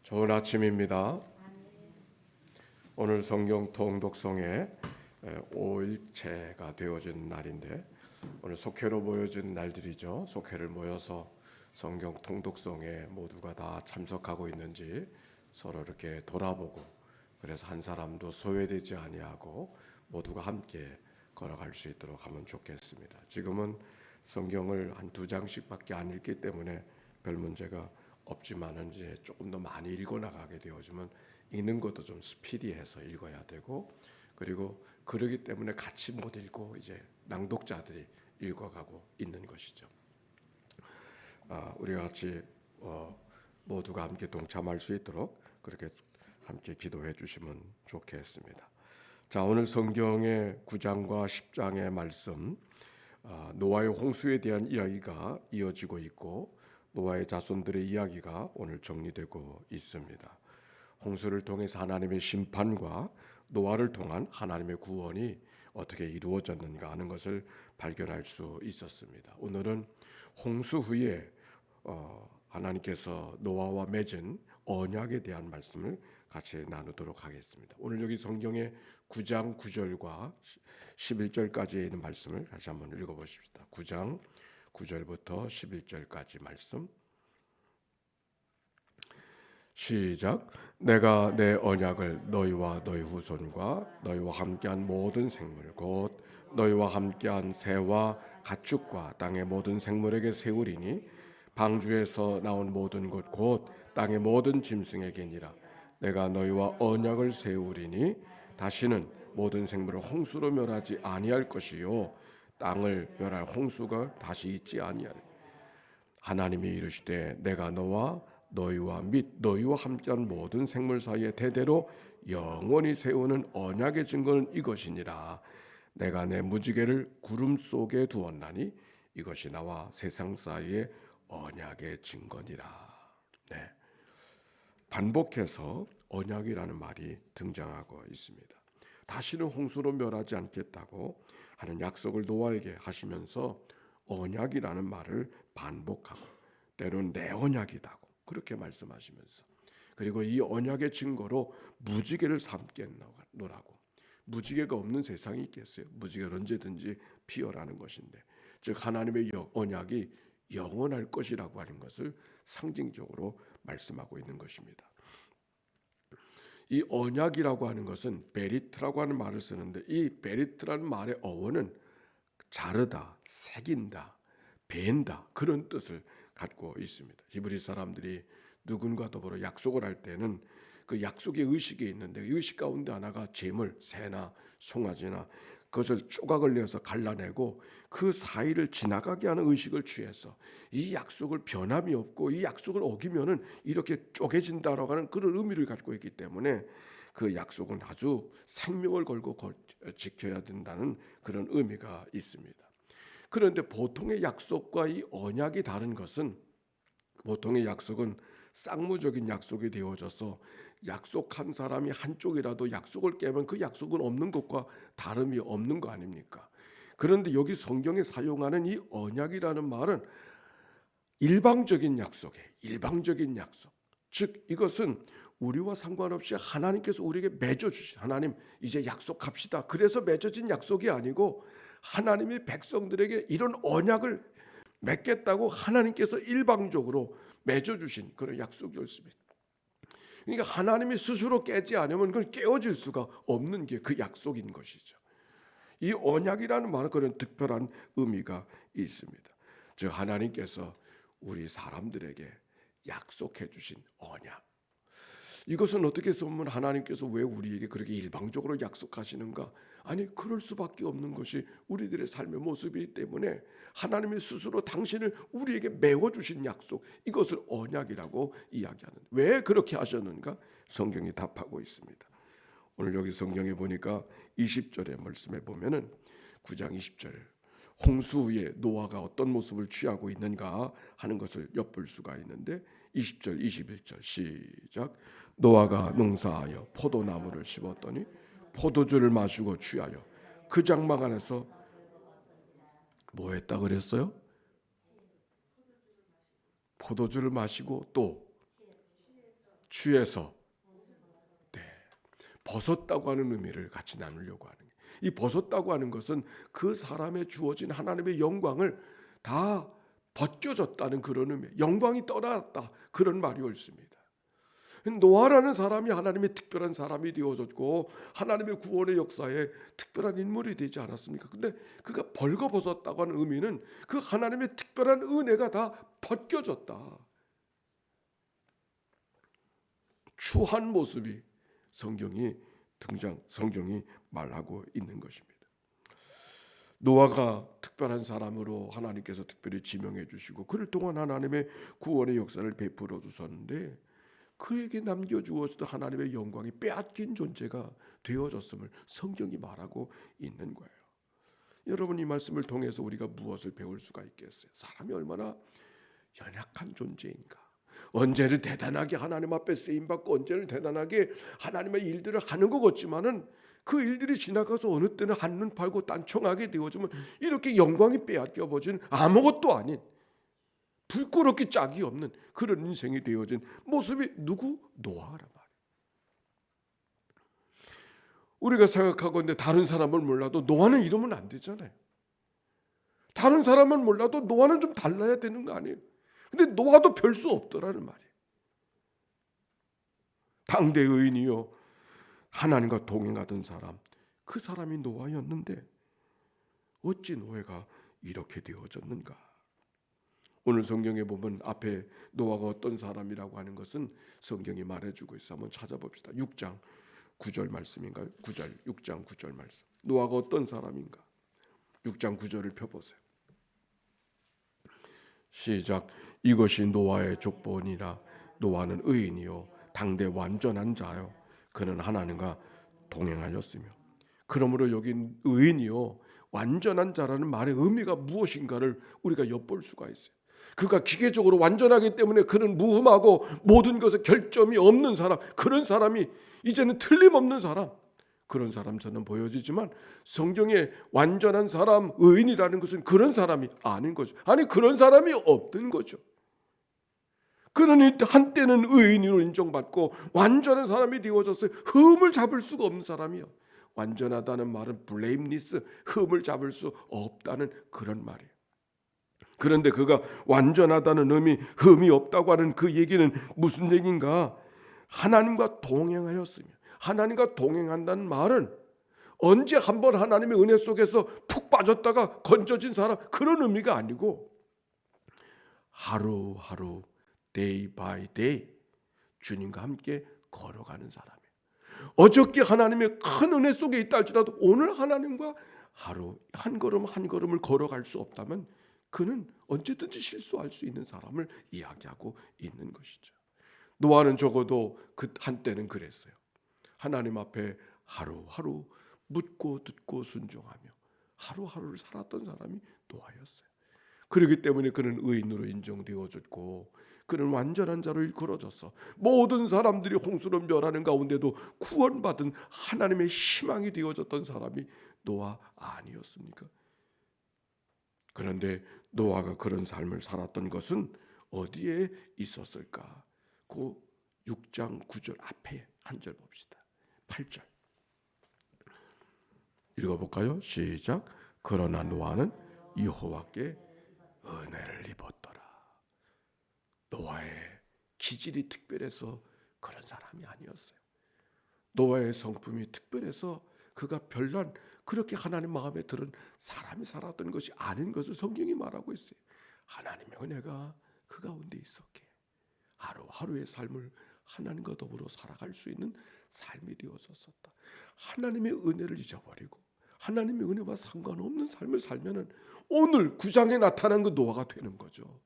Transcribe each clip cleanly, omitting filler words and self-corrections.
좋은 아침입니다. 오늘 성경 통독성의 5일째가 되어진 날인데 오늘 속회로 모여진 날들이죠. 속회를 모여서 성경 통독성에 모두가 다 참석하고 있는지 서로 이렇게 돌아보고, 그래서 한 사람도 소외되지 아니하고 모두가 함께 걸어갈 수 있도록 하면 좋겠습니다. 지금은 성경을 한 2장씩밖에 안 읽기 때문에 별 문제가 없지만은 이제 조금 더 많이 읽어 나가게 되어지면 읽는 것도 좀 스피디해서 읽어야 되고, 그리고 그러기 때문에 같이 못 읽고 이제 낭독자들이 읽어가고 있는 것이죠. 우리가 같이 모두가 함께 동참할 수 있도록 그렇게 함께 기도해 주시면 좋겠습니다. 자, 오늘 성경의 9장과 10장의 말씀, 노아의 홍수에 대한 이야기가 이어지고 있고 노아의 자손들의 이야기가 오늘 정리되고 있습니다. 홍수를 통해서 하나님의 심판과 노아를 통한 하나님의 구원이 어떻게 이루어졌는가 하는 것을 발견할 수 있었습니다. 오늘은 홍수 후에 하나님께서 노아와 맺은 언약에 대한 말씀을 같이 나누도록 하겠습니다. 오늘 여기 성경의 9장 9절과 11절까지에 있는 말씀을 다시 한번 읽어보십시다. 9장 9절부터 11절까지 말씀. 시작. 내가 내 언약을 너희와 너희 후손과 너희와 함께한 모든 생물 곧 너희와 함께한 새와 가축과 땅의 모든 생물에게 세우리니 방주에서 나온 모든 것 곧 땅의 모든 짐승에게니라. 내가 너희와 언약을 세우리니 다시는 모든 생물을 홍수로 멸하지 아니할 것이요 땅을 멸할 홍수가 다시 있지 아니하리. 하나님이 이르시되 내가 너희와 및 너희와 함께한 모든 생물 사이에 대대로 영원히 세우는 언약의 증거는 이것이니라. 내가 내 무지개를 구름 속에 두었나니 이것이 나와 세상 사이의 언약의 증거니라. 네. 반복해서 언약이라는 말이 등장하고 있습니다. 다시는 홍수로 멸하지 않겠다고 하는 약속을 노아에게 하시면서 언약이라는 말을 반복하고 때로는 내 언약이다고 그렇게 말씀하시면서, 그리고 이 언약의 증거로 무지개를 삼겠노라고. 무지개가 없는 세상이 있겠어요? 무지개는 언제든지 피어나는 것인데, 즉 하나님의 언약이 영원할 것이라고 하는 것을 상징적으로 말씀하고 있는 것입니다. 이 언약이라고 하는 것은 베리트라고 하는 말을 쓰는데, 이 베리트라는 말의 어원은 자르다, 새긴다, 벤다 그런 뜻을 갖고 있습니다. 히브리 사람들이 누군가 더불어 약속을 할 때는 그 약속의 의식이 있는데, 의식 가운데 하나가 재물, 새나 송아지나 그것을 조각을 내어서 갈라내고 그 사이를 지나가게 하는 의식을 취해서 이 약속을 변함이 없고 이 약속을 어기면은 이렇게 쪼개진다라고 하는 그런 의미를 갖고 있기 때문에 그 약속은 아주 생명을 걸고 지켜야 된다는 그런 의미가 있습니다. 그런데 보통의 약속과 이 언약이 다른 것은, 보통의 약속은 쌍무적인 약속이 되어져서 약속한 사람이 한쪽이라도 약속을 깨면 그 약속은 없는 것과 다름이 없는 거 아닙니까? 그런데 여기 성경에 사용하는 이 언약이라는 말은 일방적인 일방적인 약속. 즉 이것은 우리와 상관없이 하나님께서 우리에게 맺어주신, 하나님 이제 약속합시다, 그래서 맺어진 약속이 아니고 하나님이 백성들에게 이런 언약을 맺겠다고 하나님께서 일방적으로 맺어주신 그런 약속이었습니다. 그러니까 하나님이 스스로 깨지 않으면 그건 깨어질 수가 없는 게 그 약속인 것이죠. 이 언약이라는 말은 그런 특별한 의미가 있습니다. 즉 하나님께서 우리 사람들에게 약속해 주신 언약. 이것은 어떻게 보면 하나님께서 왜 우리에게 그렇게 일방적으로 약속하시는가? 아니, 그럴 수밖에 없는 것이 우리들의 삶의 모습이기 때문에 하나님이 스스로 당신을 우리에게 메워주신 약속, 이것을 언약이라고 이야기하는데, 왜 그렇게 하셨는가? 성경이 답하고 있습니다. 오늘 여기 성경에 보니까 20절의 말씀에 보면은 9장 20절, 홍수 후에 노아가 어떤 모습을 취하고 있는가 하는 것을 엿볼 수가 있는데, 20절 21절 시작. 노아가 농사하여 포도나무를 심었더니 포도주를 마시고 취하여 그 장막 안에서 뭐 했다 그랬어요? 포도주를 마시고 또 취해서 벗었다고 하는 의미를 같이 나누려고 하는 거예요. 이 벗었다고 하는 것은 그 사람에 주어진 하나님의 영광을 다 벗겨졌다는 그런 의미, 영광이 떠났다 그런 말이 옳습니다. 노아라는 사람이 하나님의 특별한 사람이 되어졌고 하나님의 구원의 역사에 특별한 인물이 되지 않았습니까? 근데 그가 벌거벗었다고 하는 의미는 그 하나님의 특별한 은혜가 다 벗겨졌다. 추한 모습이 성경이 말하고 있는 것입니다. 노아가 특별한 사람으로 하나님께서 특별히 지명해 주시고 그를 통한 하나님의 구원의 역사를 베풀어 주셨는데 그에게 남겨주었던 하나님의 영광이 빼앗긴 존재가 되어졌음을 성경이 말하고 있는 거예요. 여러분, 이 말씀을 통해서 우리가 무엇을 배울 수가 있겠어요? 사람이 얼마나 연약한 존재인가. 언제는 대단하게 하나님 앞에 쓰임받고 언제는 대단하게 하나님의 일들을 하는 것 같지만은 그 일들이 지나가서 어느 때는 한눈 팔고 딴청하게 되어지면 이렇게 영광이 빼앗겨버진 아무것도 아닌 불끄럽게 짝이 없는 그런 인생이 되어진 모습이 누구? 노아란 말이에요. 우리가 생각하건대 다른 사람을 몰라도 노아는 이러면 안 되잖아요. 다른 사람을 몰라도 노아는 좀 달라야 되는 거 아니에요? 근데 노아도 별 수 없더라는 말이에요. 당대 의인이요 하나님과 동행하던 사람, 그 사람이 노아였는데 어찌 노아가 이렇게 되어졌는가? 오늘 성경에 보면 앞에 노아가 어떤 사람이라고 하는 것은 성경이 말해주고 있어. 한번 찾아봅시다. 6장 9절 말씀인가요? 6장 9절 말씀. 노아가 어떤 사람인가? 6장 9절을 펴보세요. 시작. 이것이 노아의 족보니라. 노아는 의인이요 당대 완전한 자요 그는 하나님과 동행하였으며. 그러므로 여기 의인이요 완전한 자라는 말의 의미가 무엇인가를 우리가 엿볼 수가 있어요. 그가 기계적으로 완전하기 때문에 그는 무흠하고 모든 것에 결점이 없는 사람, 그런 사람이 이제는 틀림없는 사람, 그런 사람처럼 보여지지만 성경에 완전한 사람, 의인이라는 것은 그런 사람이 아닌 거죠. 아니 그런 사람이 없던 거죠. 그는 한때는 의인으로 인정받고 완전한 사람이 되어졌어요. 흠을 잡을 수가 없는 사람이요. 완전하다는 말은 블레임리스, 흠을 잡을 수 없다는 그런 말이에요. 그런데 그가 완전하다는 의미, 흠이 없다고 하는 그 얘기는 무슨 얘기인가? 하나님과 동행하였으며, 하나님과 동행한다는 말은 언제 한번 하나님의 은혜 속에서 푹 빠졌다가 건져진 사람, 그런 의미가 아니고 하루하루 day by day 주님과 함께 걸어가는 사람이에요. 어저께 하나님의 큰 은혜 속에 있다 할지라도 오늘 하나님과 하루 한 걸음 한 걸음을 걸어갈 수 없다면 그는 언제든지 실수할 수 있는 사람을 이야기하고 있는 것이죠. 노아는 적어도 그 한때는 그랬어요. 하나님 앞에 하루하루 묻고 듣고 순종하며 하루하루를 살았던 사람이 노아였어요. 그렇기 때문에 그는 의인으로 인정되어졌고 그는 완전한 자로 일컬어졌어. 모든 사람들이 홍수로 멸하는 가운데도 구원받은 하나님의 희망이 되어졌던 사람이 노아 아니었습니까? 그런데 노아가 그런 삶을 살았던 것은 어디에 있었을까? 그 6장 9절 앞에 한 절 봅시다. 8절 읽어볼까요? 시작. 그러나 노아는 여호와께 은혜를 입었더라. 노아의 기질이 특별해서 그런 사람이 아니었어요. 노아의 성품이 특별해서 그가 별난 그렇게 하나님 마음에 들은 사람이 살았던 것이 아닌 것을 성경이 말하고 있어요. 하나님의 은혜가 그 가운데 있었기에 하루하루의 삶을 하나님과 더불어 살아갈 수 있는 삶이 되어졌었다. 하나님의 은혜를 잊어버리고 하나님의 은혜와 상관없는 삶을 살면은 오늘 9장에 나타난 그 노아가 되는 거죠.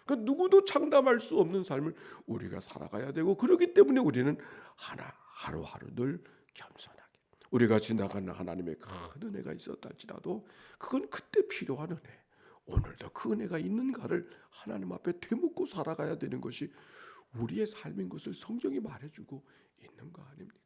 그러니까 누구도 장담할 수 없는 삶을 우리가 살아가야 되고 그렇기 때문에 우리는 하루하루 늘 겸손하게 우리가 지나가는 하나님의 큰 은혜가 있었다 할지라도 그건 그때 필요한 은혜, 오늘도 그 은혜가 있는가를 하나님 앞에 되묻고 살아가야 되는 것이 우리의 삶인 것을 성경이 말해주고 있는 거 아닙니까?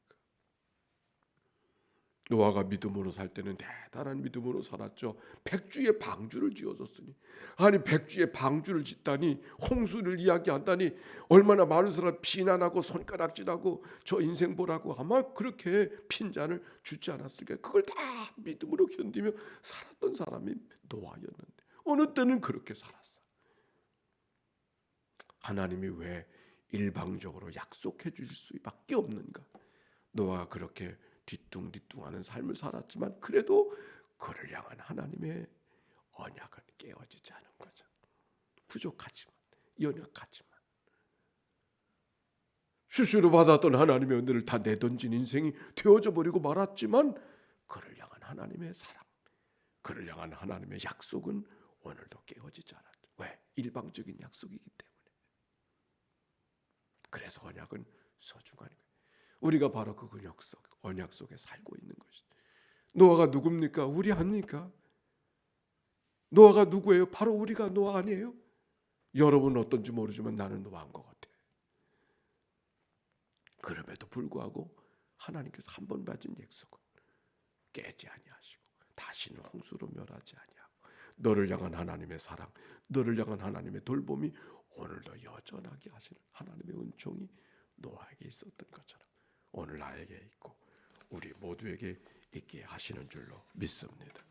노아가 믿음으로 살 때는 대단한 믿음으로 살았죠. 백주의 방주를 지어줬으니, 아니 백주의 방주를 짓다니, 홍수를 이야기한다니, 얼마나 많은 사람 비난하고 손가락질하고 저 인생 보라고 아마 그렇게 핀잔을 주지 않았을까. 그걸 다 믿음으로 견디며 살았던 사람이 노아였는데 어느 때는 그렇게 살았어. 하나님이 왜 일방적으로 약속해 주실 수밖에 없는가? 노아가 그렇게 뒤뚱뒤뚱하는 삶을 살았지만 그래도 그를 향한 하나님의 언약은 깨어지지 않은 거죠. 부족하지만, 연약하지만, 수시로 받았던 하나님의 은혜를 다 내던진 인생이 되어져 버리고 말았지만 그를 향한 하나님의 사랑, 그를 향한 하나님의 약속은 오늘도 깨어지지 않았죠. 왜? 일방적인 약속이기 때문에. 그래서 언약은 소중한 거예요. 우리가 바로 그 언약 속에 살고 있는 것이죠. 노아가 누굽니까? 우리 아닙니까? 노아가 누구예요? 바로 우리가 노아 아니에요? 여러분은 어떤지 모르지만 나는 노아인 것 같아. 그럼에도 불구하고 하나님께서 한 번 받은 약속을 깨지 아니하시고 다시는 홍수로 멸하지 아니하고 너를 향한 하나님의 사랑, 너를 향한 하나님의 돌봄이 오늘도 여전하게 하시는 하나님의 은총이 노아에게 있었던 것처럼 오늘 나에게 있고 우리 모두에게 있게 하시는 줄로 믿습니다.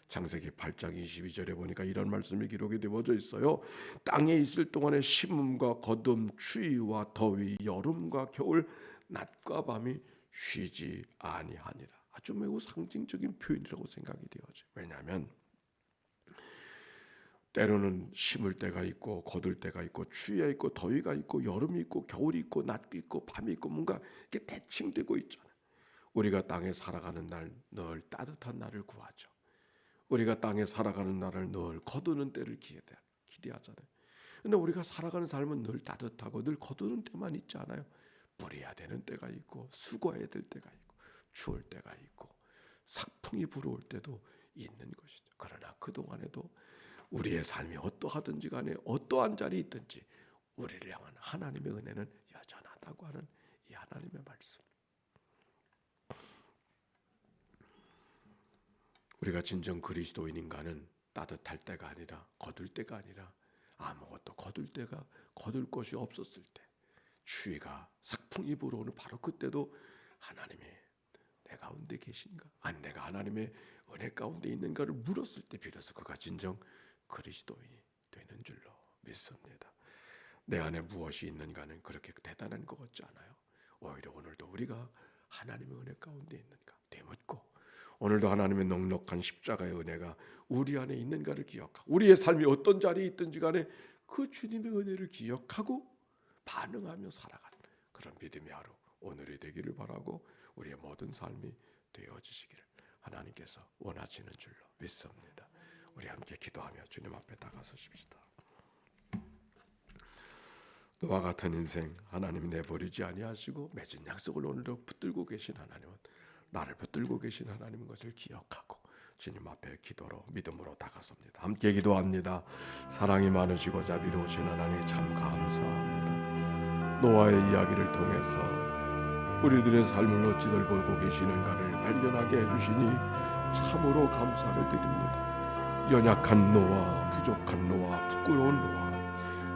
창세기 8장 22절에 보니까 이런 말씀이 기록이 되어져 있어요. 땅에 있을 동안에 심음과 거둠, 추위와 더위, 여름과 겨울, 낮과 밤이 쉬지 아니하니라. 아주 매우 상징적인 표현이라고 생각이 되어져. 왜냐하면 때로는 심을 때가 있고 거둘 때가 있고 추위가 있고 더위가 있고 여름이 있고 겨울이 있고 낮이 있고 밤이 있고 뭔가 이렇게 대칭되고 있잖아요. 우리가 땅에 살아가는 날 늘 따뜻한 날을 구하죠. 우리가 땅에 살아가는 날을 늘 거두는 때를 기대하잖아요. 그런데 우리가 살아가는 삶은 늘 따뜻하고 늘 거두는 때만 있지 않아요. 뿌려야 되는 때가 있고 수고해야 될 때가 있고 추울 때가 있고 삭풍이 불어올 때도 있는 것이죠. 그러나 그동안에도 우리의 삶이 어떠하든지 간에 어떠한 자리에 있든지 우리를 향한 하나님의 은혜는 여전하다고 하는 이 하나님의 말씀. 우리가 진정 그리스도인인가는 따뜻할 때가 아니라 거둘 때가 아니라 아무것도 거둘 것이 없었을 때 추위가 삭풍이 불어오는 바로 그때도 하나님이 내 가운데 계신가? 아니 내가 하나님의 은혜 가운데 있는가를 물었을 때 비로소 그가 진정 그리스도인이 되는 줄로 믿습니다. 내 안에 무엇이 있는가는 그렇게 대단한 것 같지 않아요. 오히려 오늘도 우리가 하나님의 은혜 가운데 있는가 되묻고 오늘도 하나님의 넉넉한 십자가의 은혜가 우리 안에 있는가를 기억하고 우리의 삶이 어떤 자리에 있든지 간에 그 주님의 은혜를 기억하고 반응하며 살아가는 그런 믿음의 하루 오늘이 되기를 바라고 우리의 모든 삶이 되어지시기를 하나님께서 원하시는 줄로 믿습니다. 우리 함께 기도하며 주님 앞에 다가서십시다. 노아 같은 인생 하나님이 내버리지 아니하시고 맺은 약속을 오늘도 붙들고 계신 하나님은 나를 붙들고 계신 하나님인 것을 기억하고 주님 앞에 기도로 믿음으로 다가섭니다. 함께 기도합니다. 사랑이 많으시고 자비로우신 하나님 참 감사합니다. 노아의 이야기를 통해서 우리들의 삶을 어찌 돌보고 계시는가를 발견하게 해주시니 참으로 감사를 드립니다. 연약한 노아, 부족한 노아, 부끄러운 노아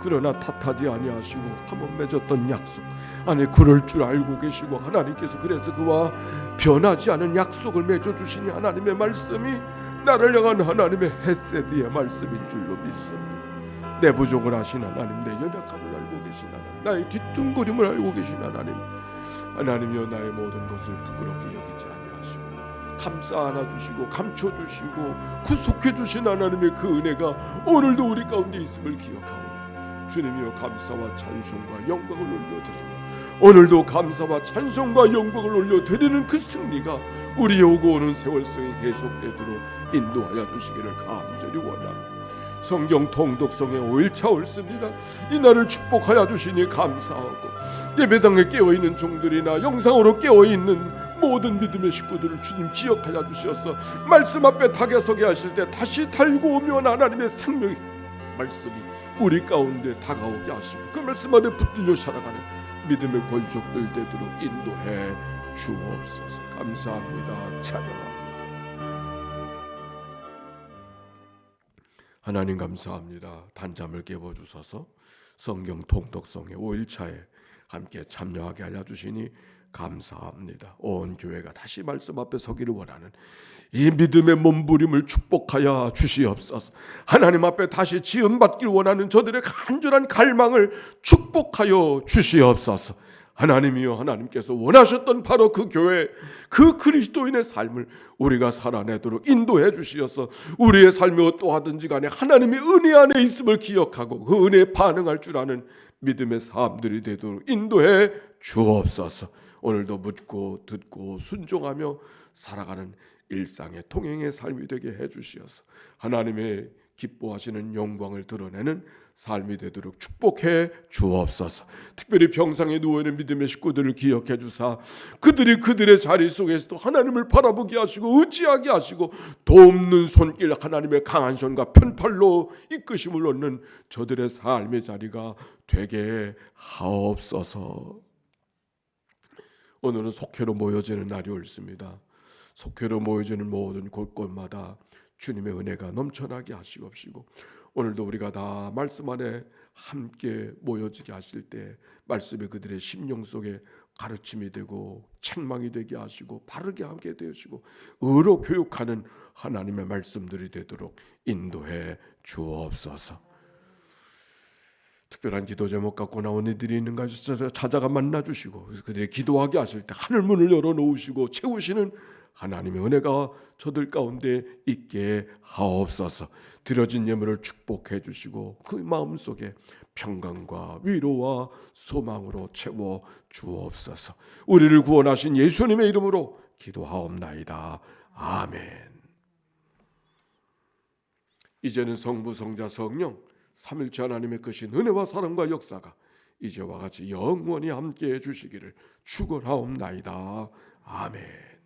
그러나 탓하지 아니하시고 한번 맺었던 약속 안에 그럴 줄 알고 계시고 하나님께서 그래서 그와 변하지 않은 약속을 맺어주시니 하나님의 말씀이 나를 향한 하나님의 헤세드의 말씀인 줄로 믿습니다. 내 부족을 아신 하나님, 내 연약함을 알고 계신 하나님, 나의 뒤뚱거림을 알고 계신 하나님이여 나의 모든 것을 부끄럽게 여기지 아니하시고 감싸 안아주시고 감춰주시고 구속해주신 하나님의 그 은혜가 오늘도 우리 가운데 있음을 기억하오니 주님이여 감사와 찬송과 영광을 올려드리며 오늘도 감사와 찬송과 영광을 올려드리는 그 승리가 우리의 오고 오는 세월 속에 계속되도록 인도하여 주시기를 간절히 원합니다. 성경 통독성에 5일차 옳습니다. 이날을 축복하여 주시니 감사하고 예배당에 깨어있는 종들이나 영상으로 깨어있는 모든 믿음의 식구들을 주님 기억하여 주셔서 말씀 앞에 다가서게 하실 때 다시 달고 오면 하나님의 생명의 말씀이 우리 가운데 다가오게 하시고 그 말씀 안에 붙들려 살아가는 믿음의 권속들 되도록 인도해 주옵소서. 감사합니다. 찬양합니다. 하나님 감사합니다. 단잠을 깨워주셔서 성경 통독성의 5일차에 함께 참여하게 하여 주시니 감사합니다. 온 교회가 다시 말씀 앞에 서기를 원하는 이 믿음의 몸부림을 축복하여 주시옵소서. 하나님 앞에 다시 지음받길 원하는 저들의 간절한 갈망을 축복하여 주시옵소서. 하나님이여, 하나님께서 원하셨던 바로 그 교회, 그 그리스도인의 삶을 우리가 살아내도록 인도해 주시어서 우리의 삶이 어떠하든지 간에 하나님의 은혜 안에 있음을 기억하고 그 은혜에 반응할 줄 아는 믿음의 사람들이 되도록 인도해 주옵소서. 오늘도 묻고 듣고 순종하며 살아가는 일상의 통행의 삶이 되게 해 주시어서 하나님의 기뻐하시는 영광을 드러내는 삶이 되도록 축복해 주옵소서. 특별히 병상에 누워있는 믿음의 식구들을 기억해 주사 그들이 그들의 자리 속에서도 하나님을 바라보게 하시고 의지하게 하시고 돕는 손길, 하나님의 강한 손과 편팔로 이끄심을 얻는 저들의 삶의 자리가 되게 하옵소서. 오늘은 속회로 모여지는 날이 옳습니다. 속회로 모여지는 모든 곳곳마다 주님의 은혜가 넘쳐나게 하시옵시고 오늘도 우리가 다 말씀 안에 함께 모여지게 하실 때 말씀이 그들의 심령 속에 가르침이 되고 책망이 되게 하시고 바르게 함께 되시고 의로 교육하는 하나님의 말씀들이 되도록 인도해 주옵소서. 특별한 기도 제목 갖고 나온 이들이 있는가 찾아가 만나주시고 그들이 기도하게 하실 때 하늘 문을 열어놓으시고 채우시는 하나님의 은혜가 저들 가운데 있게 하옵소서. 드려진 예물을 축복해 주시고 그 마음속에 평강과 위로와 소망으로 채워 주옵소서. 우리를 구원하신 예수님의 이름으로 기도하옵나이다. 아멘. 이제는 성부, 성자, 성령 삼일체 하나님의 크신 은혜와 사랑과 역사가 이제와 같이 영원히 함께해 주시기를 축원하옵나이다. 아멘.